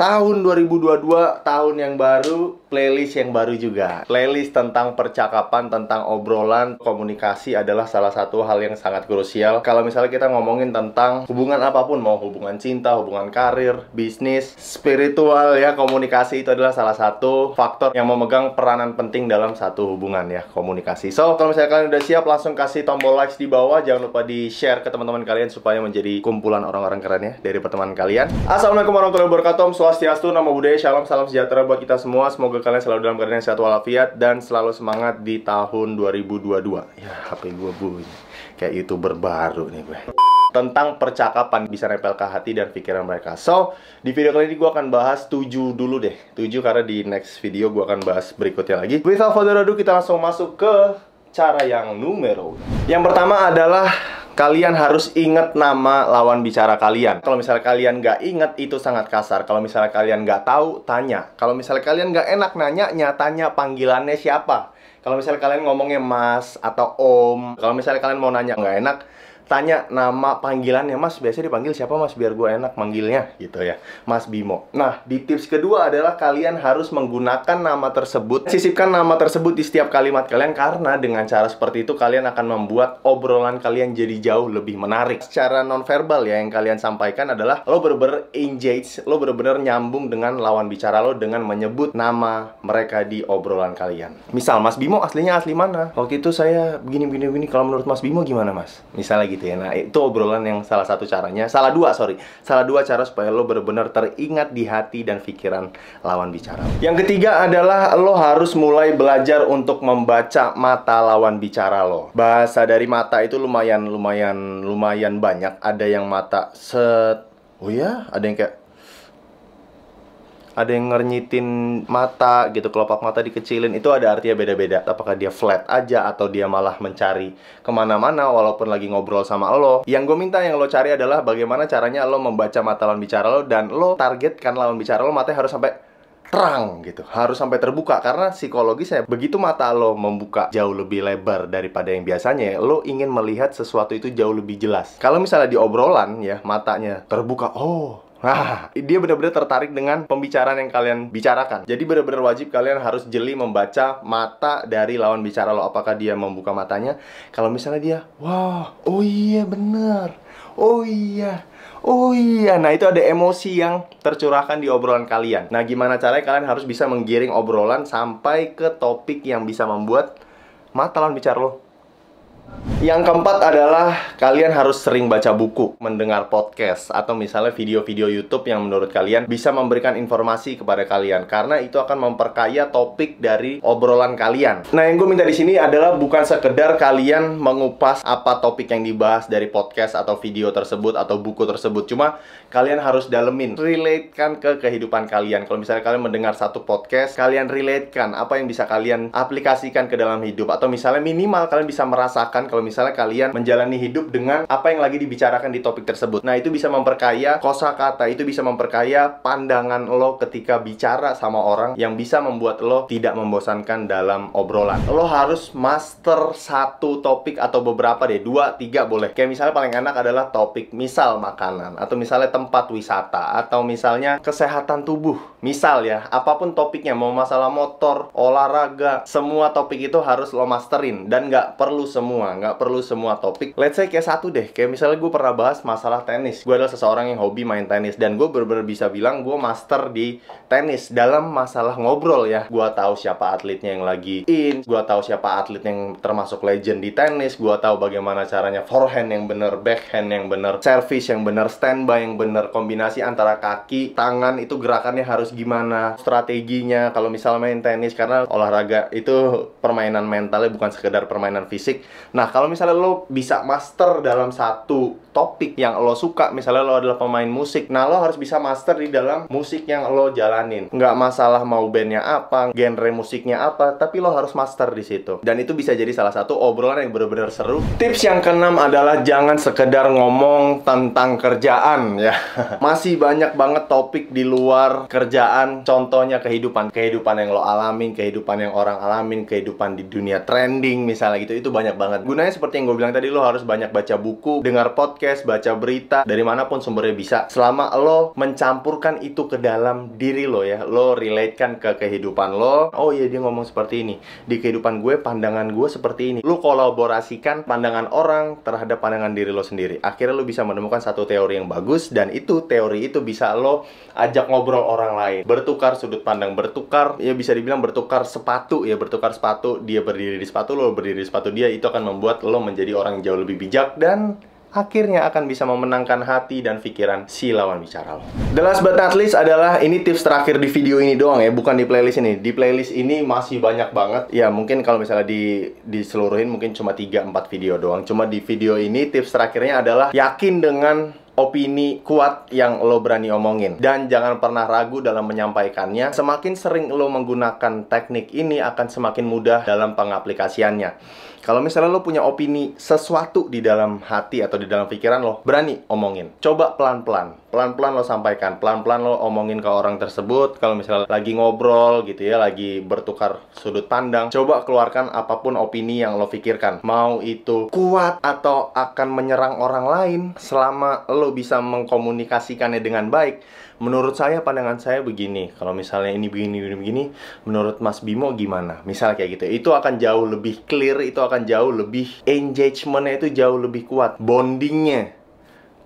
Tahun 2022, tahun yang baru, playlist yang baru juga. Playlist tentang percakapan, tentang obrolan, komunikasi adalah salah satu hal yang sangat krusial. Kalau misalnya kita ngomongin tentang hubungan apapun, mau hubungan cinta, hubungan karir, bisnis, spiritual ya, komunikasi itu adalah salah satu faktor yang memegang peranan penting dalam satu hubungan ya, komunikasi. So, kalau misalnya kalian udah siap, langsung kasih tombol likes di bawah. Jangan lupa di-share ke teman-teman kalian supaya menjadi kumpulan orang-orang keren ya dari pertemanan kalian. Assalamualaikum warahmatullahi wabarakatuh. Swastiastu, Namo Buddhaya, Shalom, salam sejahtera buat kita semua. Semoga kalian selalu dalam keadaan sehat walafiat dan selalu semangat di tahun 2022. Ya, HP gue bunyi kayak YouTuber baru nih gue. Tentang percakapan bisa nempel ke hati dan pikiran mereka. So, di video kali ini gue akan bahas 7 dulu deh. 7 karena di next video gue akan bahas berikutnya lagi. Without further ado, kita langsung masuk ke cara yang numero. Yang pertama adalah kalian harus ingat nama lawan bicara kalian. Kalau misalnya kalian nggak ingat, itu sangat kasar. Kalau misalnya kalian nggak tahu, tanya. Kalau misalnya kalian nggak enak nanya, tanya panggilannya siapa. Kalau misalnya kalian ngomongnya mas atau om. Kalau misalnya kalian mau nanya nggak enak, tanya nama panggilannya. Mas, biasanya dipanggil siapa mas, biar gue enak manggilnya gitu ya, Mas Bimo. Nah, di tips kedua adalah kalian harus menggunakan nama tersebut. Sisipkan nama tersebut di setiap kalimat kalian, karena dengan cara seperti itu kalian akan membuat obrolan kalian jadi jauh lebih menarik. Secara nonverbal ya, yang kalian sampaikan adalah lo bener-bener engage, lo bener-bener nyambung dengan lawan bicara lo dengan menyebut nama mereka di obrolan kalian. Misal, Mas Bimo aslinya asli mana? Waktu itu saya begini, kalau menurut Mas Bimo gimana mas? Misalnya gitu ya. Nah, itu obrolan yang salah satu caranya. Salah dua cara supaya lo benar-benar teringat di hati dan pikiran lawan bicara. Yang ketiga adalah lo harus mulai belajar untuk membaca mata lawan bicara lo. Bahasa dari mata itu lumayan banyak. Ada yang mata set, oh ya, ada yang kayak ngernyitin mata gitu, kelopak mata dikecilin. Itu ada artinya beda-beda. Apakah dia flat aja atau dia malah mencari kemana-mana walaupun lagi ngobrol sama lo. Yang gue minta yang lo cari adalah bagaimana caranya lo membaca mata lawan bicara lo, dan lo targetkan lawan bicara lo matanya harus sampai terang gitu, harus sampai terbuka. Karena psikologisnya begitu mata lo membuka jauh lebih lebar daripada yang biasanya, lo ingin melihat sesuatu itu jauh lebih jelas. Kalau misalnya di obrolan ya, matanya terbuka, nah, dia benar-benar tertarik dengan pembicaraan yang kalian bicarakan. Jadi benar-benar wajib kalian harus jeli membaca mata dari lawan bicara lo. Apakah dia membuka matanya? Kalau misalnya dia, wah, oh iya bener, oh iya, oh iya. Nah, itu ada emosi yang tercurahkan di obrolan kalian. Nah, gimana caranya kalian harus bisa menggiring obrolan sampai ke topik yang bisa membuat mata lawan bicara lo. Yang keempat adalah kalian harus sering baca buku, mendengar podcast, atau misalnya video-video YouTube yang menurut kalian bisa memberikan informasi kepada kalian, karena itu akan memperkaya topik dari obrolan kalian. Nah, yang gue minta di sini adalah bukan sekedar kalian mengupas apa topik yang dibahas dari podcast atau video tersebut atau buku tersebut, cuma kalian harus dalemin, relate-kan ke kehidupan kalian. Kalau misalnya kalian mendengar satu podcast, kalian relate-kan apa yang bisa kalian aplikasikan ke dalam hidup, atau misalnya minimal kalian bisa merasakan kalau misalnya kalian menjalani hidup dengan apa yang lagi dibicarakan di topik tersebut. Nah, itu bisa memperkaya kosakata, itu bisa memperkaya pandangan lo ketika bicara sama orang, yang bisa membuat lo tidak membosankan dalam obrolan. Lo harus master satu topik atau beberapa deh, 2, 3 boleh. Kayak misalnya paling enak adalah topik misal makanan, atau misalnya tempat wisata, atau misalnya kesehatan tubuh. Misal ya, apapun topiknya, mau masalah motor, olahraga, semua topik itu harus lo masterin. Dan nggak perlu semua topik. Let's say kayak satu deh, kayak misalnya gue pernah bahas masalah tenis. Gue adalah seseorang yang hobi main tenis, dan gue bener-bener bisa bilang gue master di tenis dalam masalah ngobrol ya. Gue tahu siapa atletnya yang lagi gue tahu siapa atlet yang termasuk legend di tenis, gue tahu bagaimana caranya forehand yang bener, backhand yang bener, service yang bener, standby yang bener, kombinasi antara kaki, tangan, itu gerakannya harus gimana, strateginya kalau misalnya main tenis, karena olahraga itu permainan mentalnya bukan sekedar permainan fisik. Nah, kalau misalnya lo bisa master dalam satu topik yang lo suka, misalnya lo adalah pemain musik, nah lo harus bisa master di dalam musik yang lo jalanin. Nggak masalah mau bandnya apa, genre musiknya apa, tapi lo harus master di situ. Dan itu bisa jadi salah satu obrolan yang benar-benar seru. Tips yang keenam adalah jangan sekedar ngomong tentang kerjaan ya. Masih banyak banget topik di luar kerjaan. Contohnya kehidupan yang lo alamin, kehidupan yang orang alamin, kehidupan di dunia trending misalnya gitu. Itu banyak banget. Gunanya seperti yang gue bilang tadi, lo harus banyak baca buku, dengar podcast, podcast, baca berita, dari manapun sumbernya bisa. Selama lo mencampurkan itu ke dalam diri lo ya, lo relatekan ke kehidupan lo. Oh iya, dia ngomong seperti ini. Di kehidupan gue, pandangan gue seperti ini. Lo kolaborasikan pandangan orang terhadap pandangan diri lo sendiri. Akhirnya lo bisa menemukan satu teori yang bagus, dan teori itu bisa lo ajak ngobrol orang lain. Bertukar sudut pandang, bertukar, ya bisa dibilang bertukar sepatu ya, bertukar sepatu. Dia berdiri di sepatu lo, berdiri di sepatu dia. Itu akan membuat lo menjadi orang yang jauh lebih bijak, dan akhirnya akan bisa memenangkan hati dan pikiran si lawan bicara lo. The last but not least adalah, ini tips terakhir di video ini doang ya, bukan di playlist ini. Di playlist ini masih banyak banget. Ya mungkin kalau misalnya diseluruhin mungkin cuma 3-4 video doang. Cuma di video ini tips terakhirnya adalah yakin dengan opini kuat yang lo berani omongin, dan jangan pernah ragu dalam menyampaikannya. Semakin sering lo menggunakan teknik ini, akan semakin mudah dalam pengaplikasiannya. Kalau misalnya lo punya opini sesuatu di dalam hati atau di dalam pikiran lo, berani omongin. Coba pelan-pelan, pelan-pelan lo sampaikan, pelan-pelan lo omongin ke orang tersebut. Kalau misalnya lagi ngobrol gitu ya, lagi bertukar sudut pandang, coba keluarkan apapun opini yang lo pikirkan. Mau itu kuat atau akan menyerang orang lain, selama lo bisa mengkomunikasikannya dengan baik. Menurut saya, pandangan saya begini. Kalau misalnya ini begini, menurut Mas Bimo gimana? Misal kayak gitu. Itu akan jauh lebih clear, itu akan jauh lebih, engagementnya itu jauh lebih kuat. Bondingnya,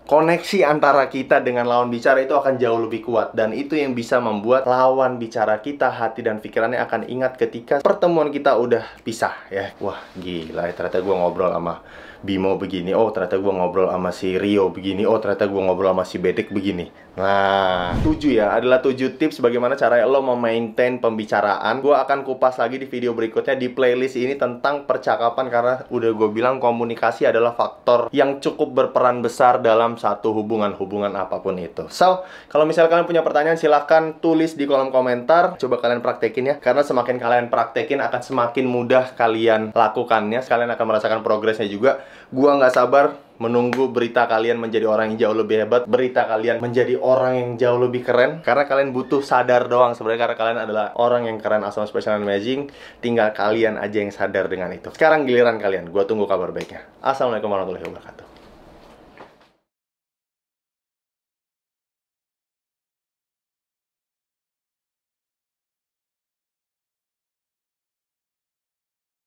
koneksi antara kita dengan lawan bicara itu akan jauh lebih kuat. Dan itu yang bisa membuat lawan bicara kita, hati dan pikirannya akan ingat ketika pertemuan kita udah pisah ya. Wah gila, ternyata gue ngobrol sama Bimo begini. Oh ternyata gue ngobrol sama si Rio begini. Oh ternyata gue ngobrol sama si Bedek begini. Nah 7 ya, adalah 7 tips bagaimana cara lo memaintain pembicaraan. Gue akan kupas lagi di video berikutnya di playlist ini tentang percakapan, karena udah gue bilang komunikasi adalah faktor yang cukup berperan besar dalam satu hubungan apapun itu. So, kalau misalnya kalian punya pertanyaan, silahkan tulis di kolom komentar. Coba kalian praktekin ya, karena semakin kalian praktekin akan semakin mudah kalian lakukannya. Kalian akan merasakan progresnya juga. Gua nggak sabar menunggu berita kalian menjadi orang yang jauh lebih hebat, berita kalian menjadi orang yang jauh lebih keren. Karena kalian butuh sadar doang sebenarnya, karena kalian adalah orang yang keren, awesome, special, and amazing. Tinggal kalian aja yang sadar dengan itu. Sekarang giliran kalian, gua tunggu kabar baiknya. Assalamualaikum warahmatullahi wabarakatuh.